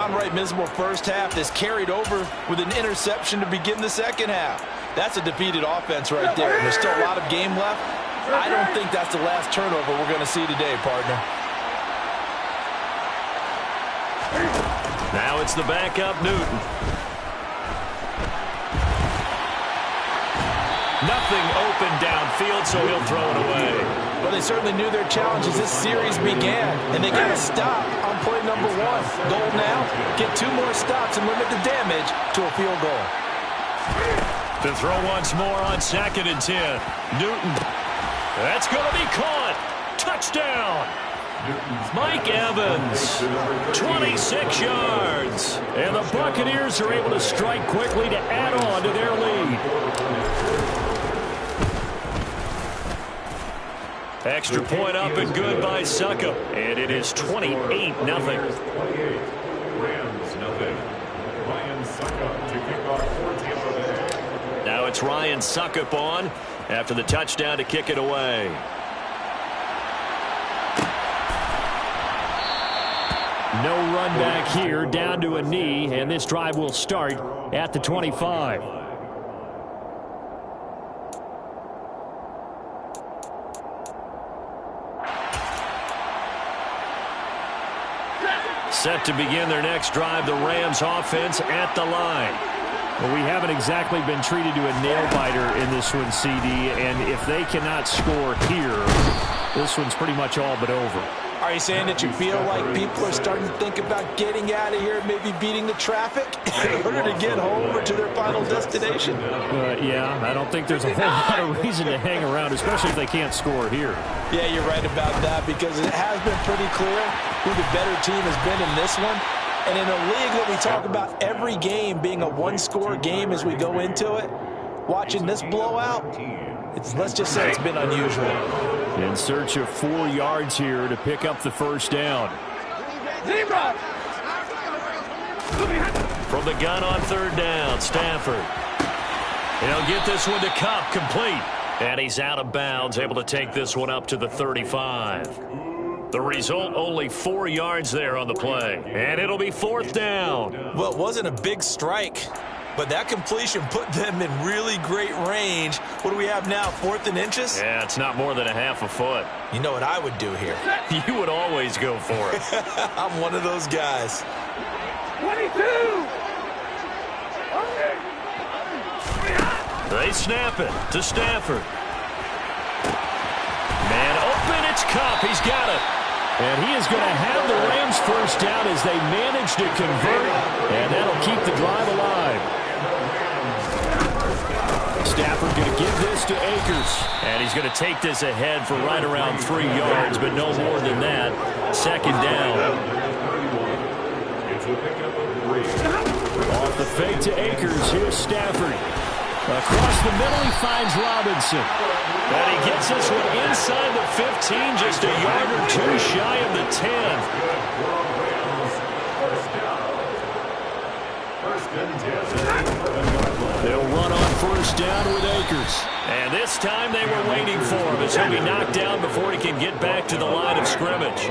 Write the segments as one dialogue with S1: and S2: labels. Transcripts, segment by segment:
S1: Right, miserable first half that's carried over with an interception to begin the second half. That's a defeated offense right there. And there's still a lot of game left. I don't think that's the last turnover we're going to see today, partner.
S2: Now it's the backup, Newton. Nothing open downfield, so he'll throw it away.
S1: Well, they certainly knew their challenge as this series began, and they got to stop on play number 1. Goal now, get 2 more stops and limit the damage to a field goal.
S2: To throw once more on 2nd and 10. Newton. That's going to be caught. Touchdown. Mike Evans, 26 yards. And the Buccaneers are able to strike quickly to add on to their lead. Extra point up and good by Succop. And it is 28-0. Now it's Ryan Succop on after the touchdown to kick it away. No run back here, down to a knee, and this drive will start at the 25. Set to begin their next drive, the Rams offense at the line.
S3: Well, we haven't exactly been treated to a nail-biter in this one, CD, and if they cannot score here, this one's pretty much all but over.
S1: Are you saying that you feel like people are starting to think about getting out of here, maybe beating the traffic in order to get home or to their final destination?
S3: Yeah, I don't think there's a whole lot of reason to hang around, especially if they can't score here.
S1: Yeah, you're right about that, because it has been pretty clear who the better team has been in this one. And in a league that we talk about every game being a one-score game as we go into it, watching this blowout, let's just say it's been unusual.
S3: In search of 4 yards here to pick up the first down.
S2: From the gun on 3rd down, Stafford. He'll get this one to Kupp, complete. And he's out of bounds, able to take this one up to the 35. The result, only 4 yards there on the play. And it'll be 4th down.
S1: Well, it wasn't a big strike, but that completion put them in really great range. What do we have now, 4th and inches?
S2: Yeah, it's not more than a half a foot.
S1: You know what I would do here?
S2: You would always go for it.
S1: I'm one of those guys.
S4: 22!
S2: They snap it to Stafford. Man open, it's Kupp. He's got it.
S3: And he is going to have the Rams first down as they manage to convert, and that'll keep the drive alive. Stafford going to give this to Akers.
S2: And he's going to take this ahead for right around 3 yards, but no more than that. 2nd down.
S3: Off the fake to Akers. Here's Stafford. Across the middle, he finds Robinson.
S2: And he gets this one inside the 15, just a yard or 2 shy of the 10.
S3: They'll run on 1st down with Akers.
S2: And this time they were waiting for him as he'll be knocked down before he can get back to the line of scrimmage.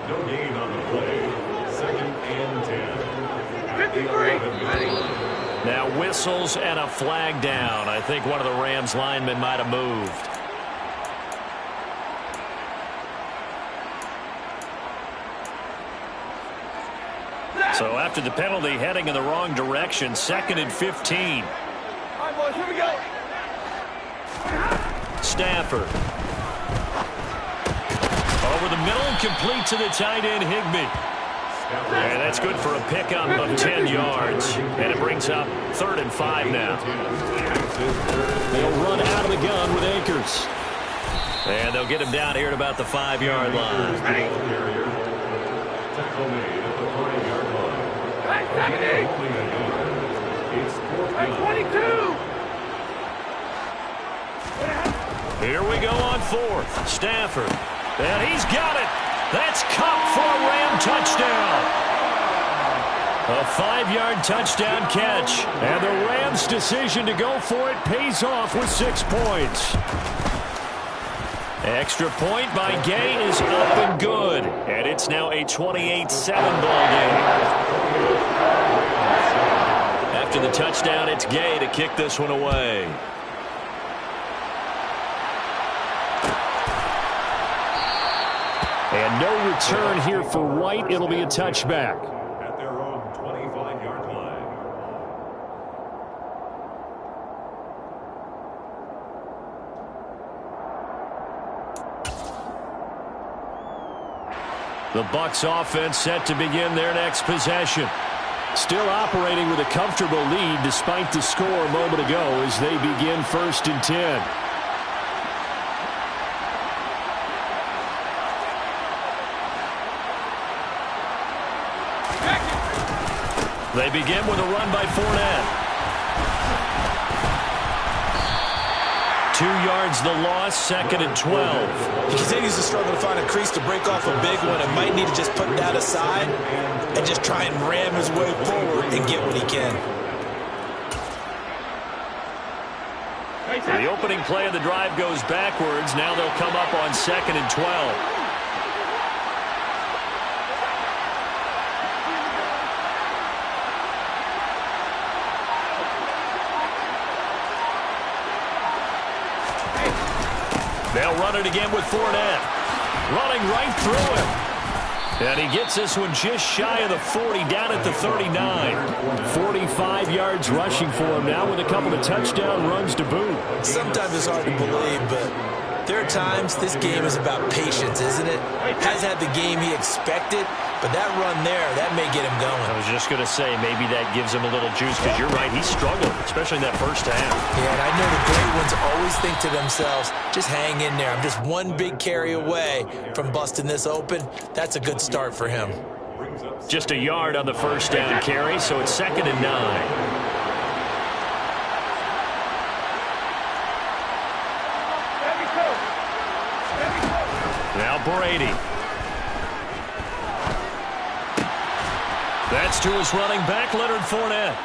S4: No gain on the play. 2nd and 10. 53.
S2: Now whistles and a flag down. I think one of the Rams linemen might have moved. So after the penalty, heading in the wrong direction, 2nd and 15.
S4: All right, boys, here we go.
S2: Stafford. Over the middle, complete to the tight end, Higbee. And that's good for a pickup of 10 yards. And it brings up 3rd and 5 now.
S3: They'll run out of the gun with Akers.
S2: And they'll get him down here at about the 5-yard line. Here we go on 4th. Stafford. And he's got it. That's Kupp for a Ram touchdown. A 5-yard touchdown catch.
S3: And the Rams' decision to go for it pays off with 6 points.
S2: Extra point by Gay is up and good. And it's now a 28-7 ball game. After the touchdown, it's Gay to kick this one away.
S3: And no return here for White. It'll be a touchback.
S4: At their own 25-yard line.
S2: The Bucs offense set to begin their next possession.
S3: Still operating with a comfortable lead despite the score a moment ago as they begin 1st and 10.
S2: They begin with a run by Fournette. 2 yards the loss, 2nd and 12.
S1: He continues to struggle to find a crease to break off a big one and might need to just put that aside and just try and ram his way forward and get what he can.
S2: The opening play of the drive goes backwards. Now they'll come up on 2nd and 12. They'll run it again with Fournette. Running right through him. And he gets this one just shy of the 40, down at the 39. 45 yards rushing for him now with a couple of touchdown runs to boot.
S1: Sometimes it's hard to believe, but there are times this game is about patience, isn't it? Has had the game he expected, but that run there, that may get him going.
S2: I was just going to say, maybe that gives him a little juice, because you're right, he struggled, especially in that first half.
S1: Yeah, and I know the great ones always think to themselves, just hang in there. I'm just one big carry away from busting this open. That's a good start for him.
S2: Just a yard on the first down carry, so it's 2nd and 9. Now Brady. That's to his running back, Leonard Fournette.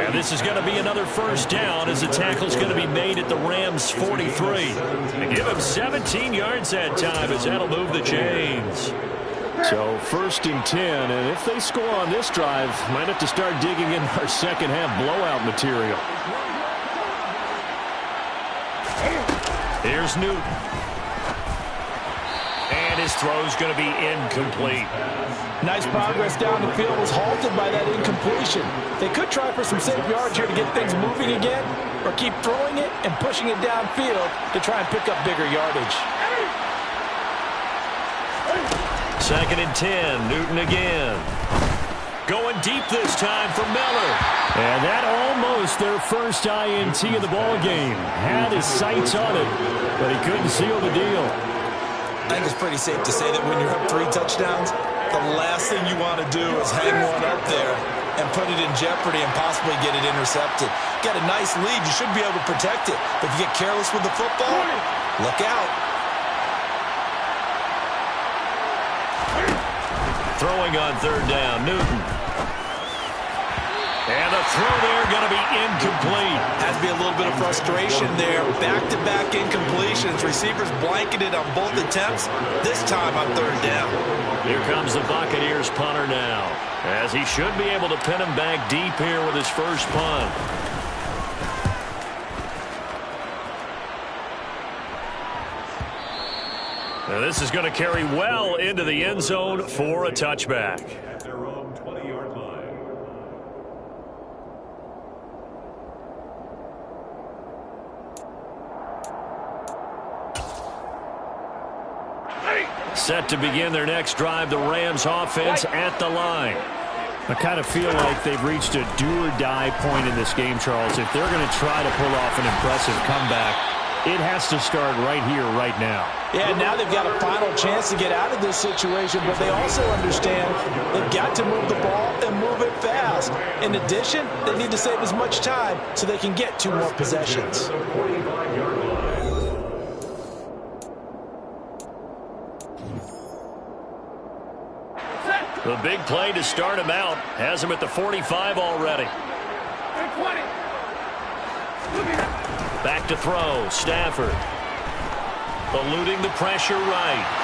S2: And this is going to be another first down as the tackle's going to be made at the Rams' 43. And give him 17 yards that time as that'll move the chains.
S3: So 1st and 10, and if they score on this drive, might have to start digging in our second half blowout material.
S2: Here's Newton. And his throw's going to be incomplete.
S1: Nice progress down the field was halted by that incompletion. They could try for some safe yards here to get things moving again, or keep throwing it and pushing it downfield to try and pick up bigger yardage.
S2: 2nd and 10, Newton again. Going deep this time for Miller.
S3: And that almost their first INT of the ball game. Had his sights on it, but he couldn't seal the deal.
S1: I think it's pretty safe to say that when you're up 3 touchdowns, the last thing you want to do is hang one up there and put it in jeopardy and possibly get it intercepted. Got a nice lead. You should be able to protect it. But if you get careless with the football, look out.
S2: Throwing on 3rd down, Newton. And the throw there going to be incomplete.
S1: Has to be a little bit of frustration there. Back-to-back incompletions. Receivers blanketed on both attempts. This time on 3rd down.
S2: Here comes the Buccaneers punter now, as he should be able to pin him back deep here with his first punt. Now this is going to carry well into the end zone for a touchback.
S4: At their own 20-yard line.
S2: Set to begin their next drive, the Rams offense at the line.
S3: I kind of feel like they've reached a do-or-die point in this game, Charles. If they're going to try to pull off an impressive comeback, it has to start right here, right now.
S1: Yeah, now they've got a final chance to get out of this situation, but they also understand they've got to move the ball and move it fast. In addition, they need to save as much time so they can get 2 more possessions.
S2: The big play to start him out has him at the 45 already. Back to throw, Stafford. eluding the pressure right.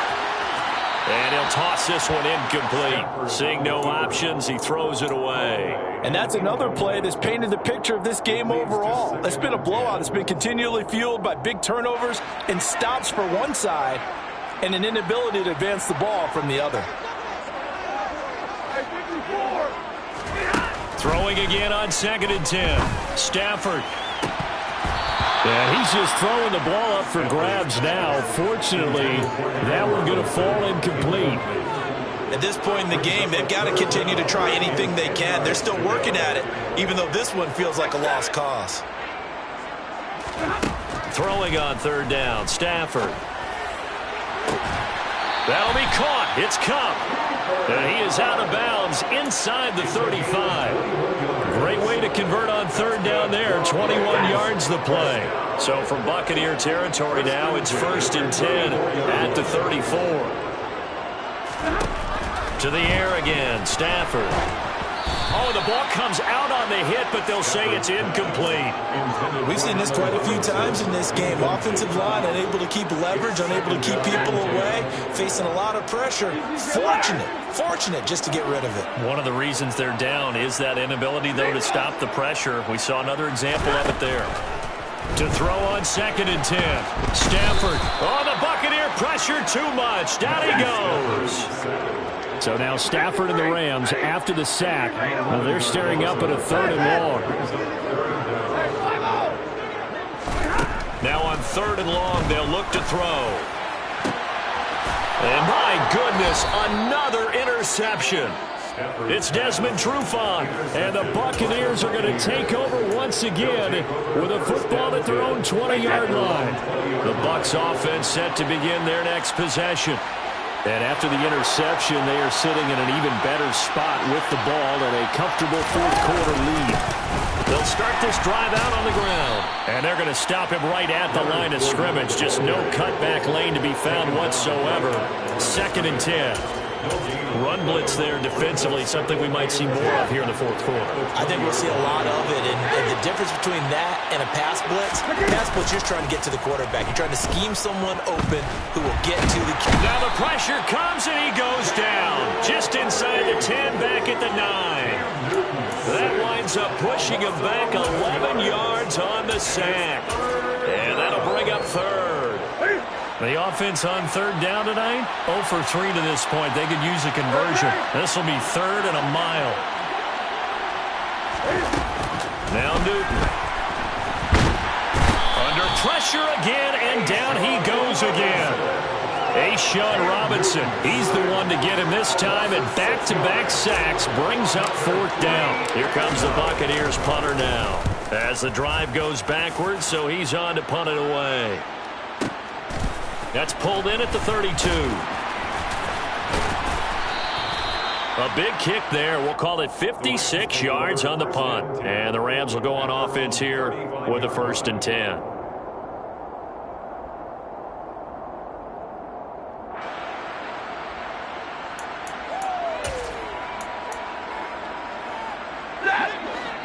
S2: And he'll toss this one incomplete. Seeing no options, he throws it away.
S1: And that's another play that's painted the picture of this game overall. It's been a blowout. It's been continually fueled by big turnovers and stops for one side and an inability to advance the ball from the other.
S2: Throwing again on 2nd and 10. Stafford.
S3: And he's just throwing the ball up for grabs now. Fortunately, that one going to fall incomplete.
S1: At this point in the game, they've got to continue to try anything they can. They're still working at it, even though this one feels like a lost cause.
S2: Throwing on 3rd down, Stafford. That'll be caught. It's Kupp. And he is out of bounds inside the 35. Great way to convert on 3rd down there. 21 yards the play. So from Buccaneer territory now, it's 1st and 10 at the 34. To the air again, Stafford. Oh, the ball comes out on the hit, but they'll say it's incomplete.
S1: We've seen this quite a few times in this game. Offensive line unable to keep leverage, unable to keep people away, facing a lot of pressure. Fortunate just to get rid of it.
S2: One of the reasons they're down is that inability, though, to stop the pressure. We saw another example of it there. To throw on 2nd and 10. Stafford. Oh, the Buccaneer pressure too much. Down he goes.
S3: So now Stafford and the Rams, after the sack, well, they're staring up at a 3rd and long.
S2: Now on 3rd and long, they'll look to throw. And my goodness, another interception. It's Desmond Trufant, and the Buccaneers are going to take over once again with a football at their own 20-yard line. The Bucs offense set to begin their next possession. And after the interception, they are sitting in an even better spot with the ball and a comfortable 4th quarter lead. They'll start this drive out on the ground. And they're going to stop him right at the line of scrimmage. Just no cutback lane to be found whatsoever. 2nd and 10. Run blitz there defensively, something we might see more of here in the 4th quarter.
S1: I think we'll see a lot of it, and the difference between that and a pass blitz, you're just trying to get to the quarterback. You're trying to scheme someone open who will get to the...
S2: Now the pressure comes, and he goes down. Just inside the 10, back at the 9. That winds up pushing him back 11 yards on the sack. And that'll bring up 3rd. The offense on 3rd down tonight, 0 for 3 to this point. They could use a conversion. This will be 3rd and a mile. Now Newton. Under pressure again, and down he goes again. A'Shawn Robinson, he's the one to get him this time, and back-to-back sacks brings up 4th down. Here comes the Buccaneers punter now. As the drive goes backwards, so he's on to punt it away. That's pulled in at the 32. A big kick there. We'll call it 56 yards on the punt. And the Rams will go on offense here with a 1st and 10.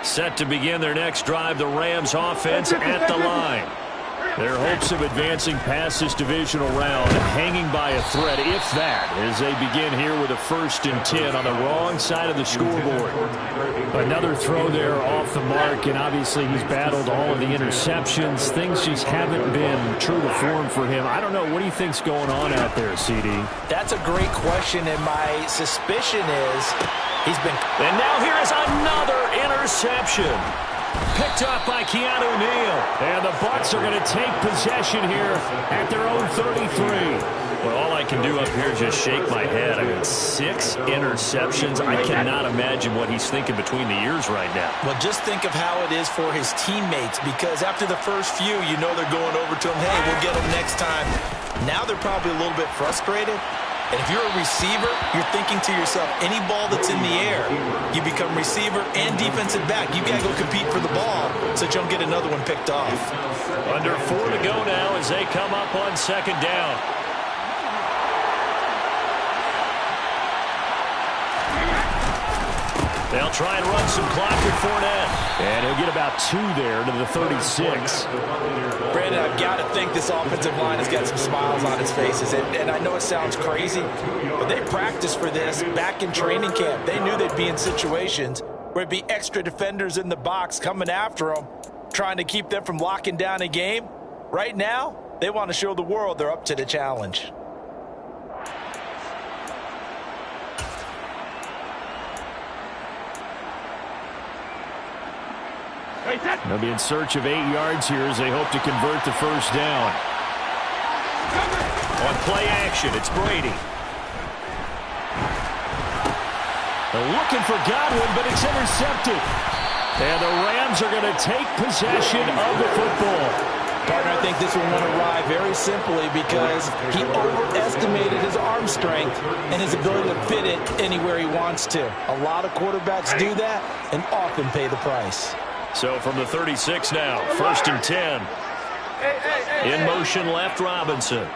S2: Set to begin their next drive, the Rams offense at the line. Their hopes of advancing past this divisional round hanging by a thread, if that, as they begin here with a 1st and 10 on the wrong side of the scoreboard. Another throw there off the mark, and obviously he's battled all of the interceptions. Things just haven't been true to form for him. I don't know. What do you think's going on out there, CD?
S1: That's a great question, and my suspicion is he's been...
S2: And now here is another interception. Picked up by Keanu Neal. And the Bucs are going to take possession here at their own 33. Well, all I can do up here is just shake my head. I mean, 6 interceptions. I cannot imagine what he's thinking between the ears right now.
S1: Well, just think of how it is for his teammates, because after the first few, you know they're going over to him, hey, we'll get him next time. Now they're probably a little bit frustrated. And if you're a receiver, you're thinking to yourself, any ball that's in the air, you become receiver and defensive back. You've got to go compete for the ball so that you don't get another one picked off.
S2: Under 4 to go now as they come up on 2nd down. They'll try and run some clock with Fournette.
S3: And he'll get about 2 there to the 36.
S1: Brandon, I've got to think this offensive line has got some smiles on its faces. And I know it sounds crazy, but they practiced for this back in training camp. They knew they'd be in situations where it'd be extra defenders in the box coming after them, trying to keep them from locking down a game. Right now, they want to show the world they're up to the challenge.
S3: They'll be in search of 8 yards here as they hope to convert the first down.
S2: On play action, it's Brady.
S3: They're looking for Godwin, but it's intercepted. And the Rams are going to take possession of the football.
S1: Partner, I think this one won't arrive very simply because he overestimated his arm strength and his ability to fit it anywhere he wants to. A lot of quarterbacks do that and often pay the price.
S2: So from the 36 now, 1st and 10. In motion left, Robinson.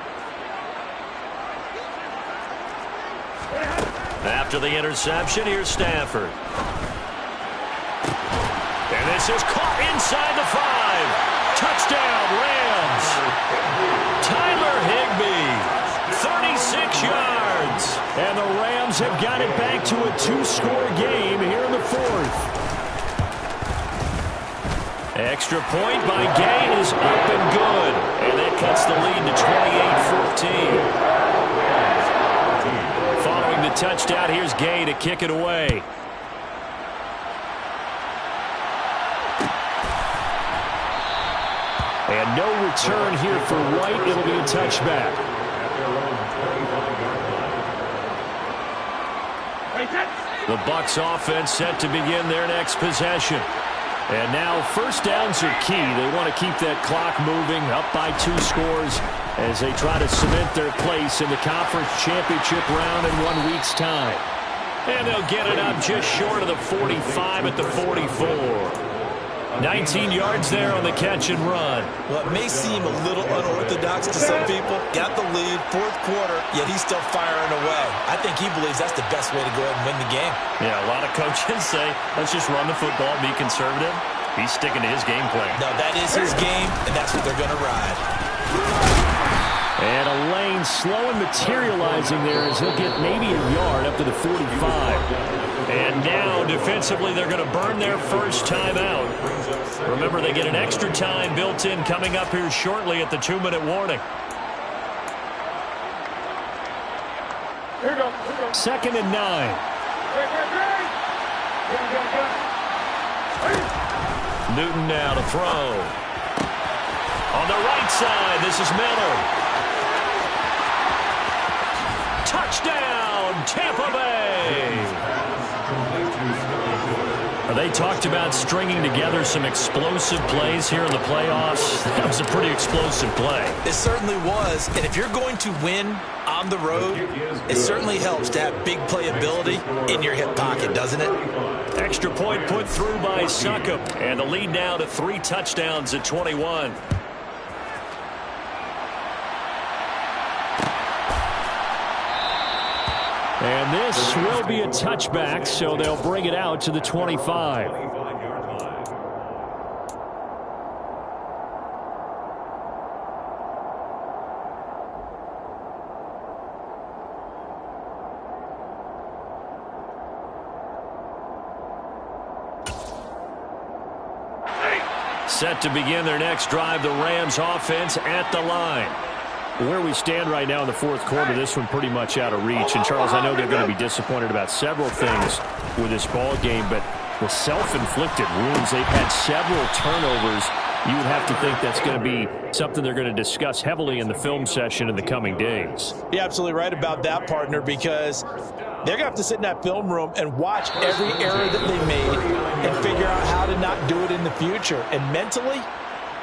S2: After the interception, here's Stafford. And this is caught inside the 5. Touchdown, Rams. Tyler Higbee, 36 yards.
S3: And the Rams have got it back to a 2-score game here in the 4th.
S2: Extra point by Gay is up and good. And that cuts the lead to 28-14. Following the touchdown, here's Gay to kick it away.
S3: And no return here for Wright. It'll be a touchback.
S2: The Bucs offense set to begin their next possession. And now first downs are key. They want to keep that clock moving, up by 2 scores as they try to cement their place in the conference championship round in 1 week's time. And they'll get it up just short of the 45 at the 44. 19 yards there on the catch and run.
S1: Well, it may seem a little unorthodox to some people. Got the lead, 4th quarter, yet he's still firing away. I think he believes that's the best way to go ahead and win the game.
S2: Yeah, a lot of coaches say, let's just run the football and be conservative. He's sticking to his game plan.
S1: No, that is his game, and that's what they're going to ride.
S3: And a lane slow and materializing there as he'll get maybe a yard up to the 45.
S2: And now, defensively, they're going to burn their first time out. Remember, they get an extra time built in coming up here shortly at the 2-minute warning.
S3: 2nd and 9.
S2: Newton now to throw. On the right side, this is Miller. Touchdown, Tampa Bay! They talked about stringing together some explosive plays here in the playoffs. That was a pretty explosive play.
S1: It certainly was. And if you're going to win on the road, it certainly helps to have big playability in your hip pocket, doesn't it?
S2: Extra point put through by Succop. And the lead now to 3 touchdowns at 21.
S3: And this will be a touchback, so they'll bring it out to the 25.
S2: Set to begin their next drive, the Rams offense at the line.
S3: Where we stand right now in the 4th quarter, this one pretty much out of reach. And, Charles, I know they're going to be disappointed about several things with this ball game, but the self-inflicted wounds, they've had several turnovers. You would have to think that's going to be something they're going to discuss heavily in the film session in the coming days.
S1: You're absolutely right about that, partner, because they're going to have to sit in that film room and watch every error that they made and figure out how to not do it in the future. And mentally,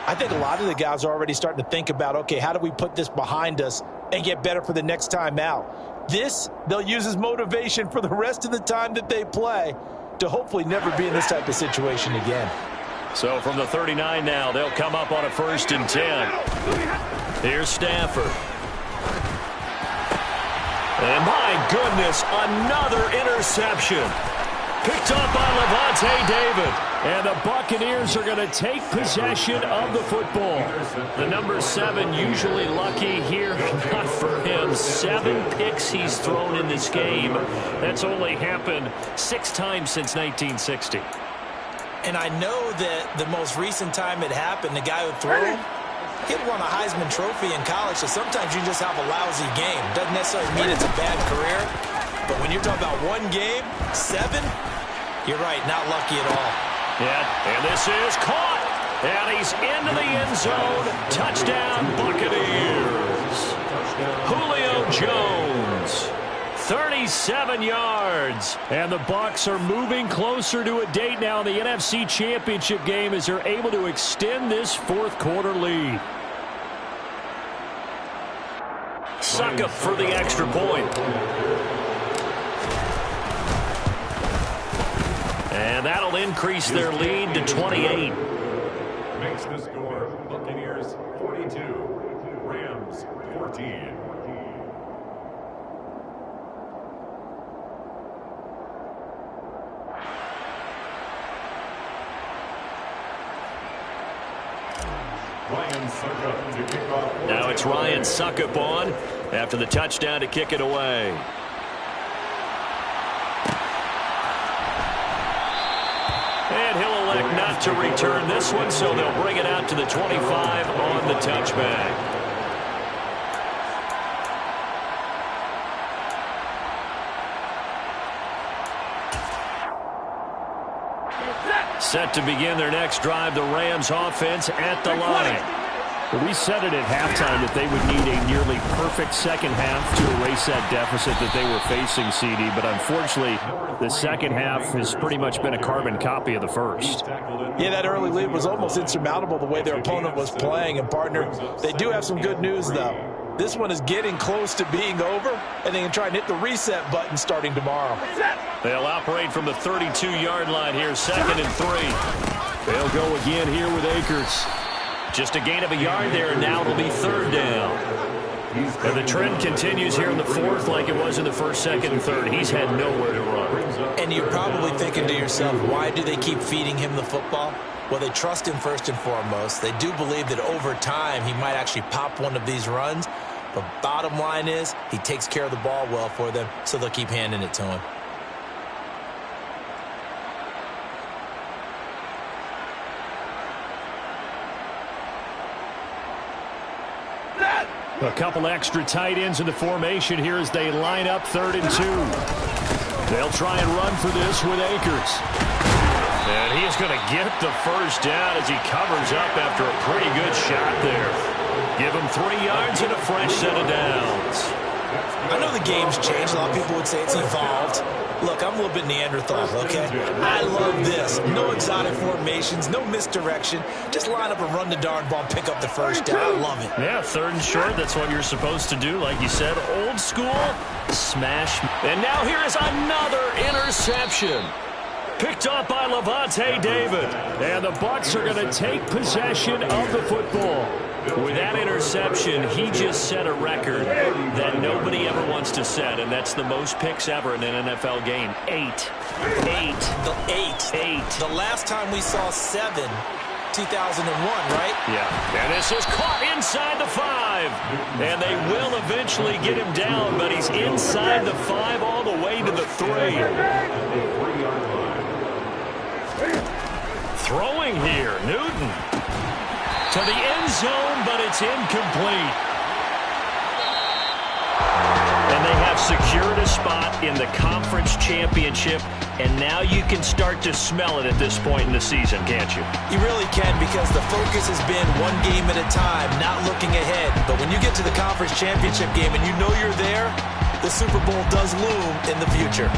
S1: I think a lot of the guys are already starting to think about, okay, how do we put this behind us and get better for the next time out? This, they'll use as motivation for the rest of the time that they play to hopefully never be in this type of situation again.
S2: So from the 39 now, they'll come up on a 1st and 10. Here's Stafford. And my goodness, another interception. Picked up by Lavonte David. And the Buccaneers are going to take possession of the football. The number 7 usually lucky here. Not for him. 7 picks he's thrown in this game. That's only happened 6 times since 1960.
S1: And I know that the most recent time it happened, the guy who threw him, he had won a Heisman Trophy in college, so sometimes you just have a lousy game. Doesn't necessarily mean it's a bad career. But when you're talking about one game, 7, you're right, not lucky at all.
S2: Yeah, and this is caught. And he's into the end zone. Touchdown, Buccaneers. Julio Jones, 37 yards. And the Bucs are moving closer to a date now in the NFC Championship game as they're able to extend this fourth quarter lead. Succop for the extra point. And that'll increase their lead to 28.
S4: Makes the score Buccaneers 42, Rams 14. Ryan Succop to kick off.
S2: Now it's Ryan Succop on after the touchdown to kick it away. And he'll elect not to return this one, so they'll bring it out to the 25 on the touchback. Set to begin their next drive, the Rams offense at the line.
S3: We said it at halftime that they would need a nearly perfect second half to erase that deficit that they were facing, CD. But unfortunately, the second half has pretty much been a carbon copy of the first.
S1: Yeah, that early lead was almost insurmountable the way their opponent was playing. And, partner, they do have some good news, though. This one is getting close to being over, and they can try and hit the reset button starting tomorrow.
S2: They'll operate from the 32-yard line here, 2nd and 3.
S3: They'll go again here with Akers.
S2: Just a gain of a yard there, and now it'll be 3rd down. And the trend continues here in the 4th like it was in the 1st, 2nd, and 3rd. He's had nowhere to run.
S1: And you're probably thinking to yourself, why do they keep feeding him the football? Well, they trust him first and foremost. They do believe that over time he might actually pop one of these runs. But bottom line is he takes care of the ball well for them, so they'll keep handing it to him.
S3: A couple extra tight ends in the formation here as they line up 3rd and 2. They'll try and run for this with Akers.
S2: And he is going to get the first down as he covers up after a pretty good shot there. Give him 3 yards and a fresh set of downs.
S1: I know the game's changed. A lot of people would say it's evolved. Look, I'm a little bit Neanderthal, okay? I love this. No exotic formations, no misdirection. Just line up and run the darn ball, pick up the first down. I love it.
S2: Yeah, 3rd and short, that's what you're supposed to do. Like you said, old school, smash. And now here is another interception. Picked up by Lavonte David.
S3: And the Bucs are going to take possession of the football.
S2: With that interception, he just set a record that nobody ever wants to set, and that's the most picks ever in an NFL game. 8. 8.
S1: The last time we saw 7, 2001, right?
S2: Yeah. And this is caught inside the 5. And they will eventually get him down, but he's inside the 5 all the way to the 3. Throwing here, Newton. To the end zone, but it's incomplete. And they have secured a spot in the conference championship, and now you can start to smell it at this point in the season, can't you?
S1: You really can, because the focus has been one game at a time, not looking ahead. But when you get to the conference championship game and you know you're there, the Super Bowl does loom in the future.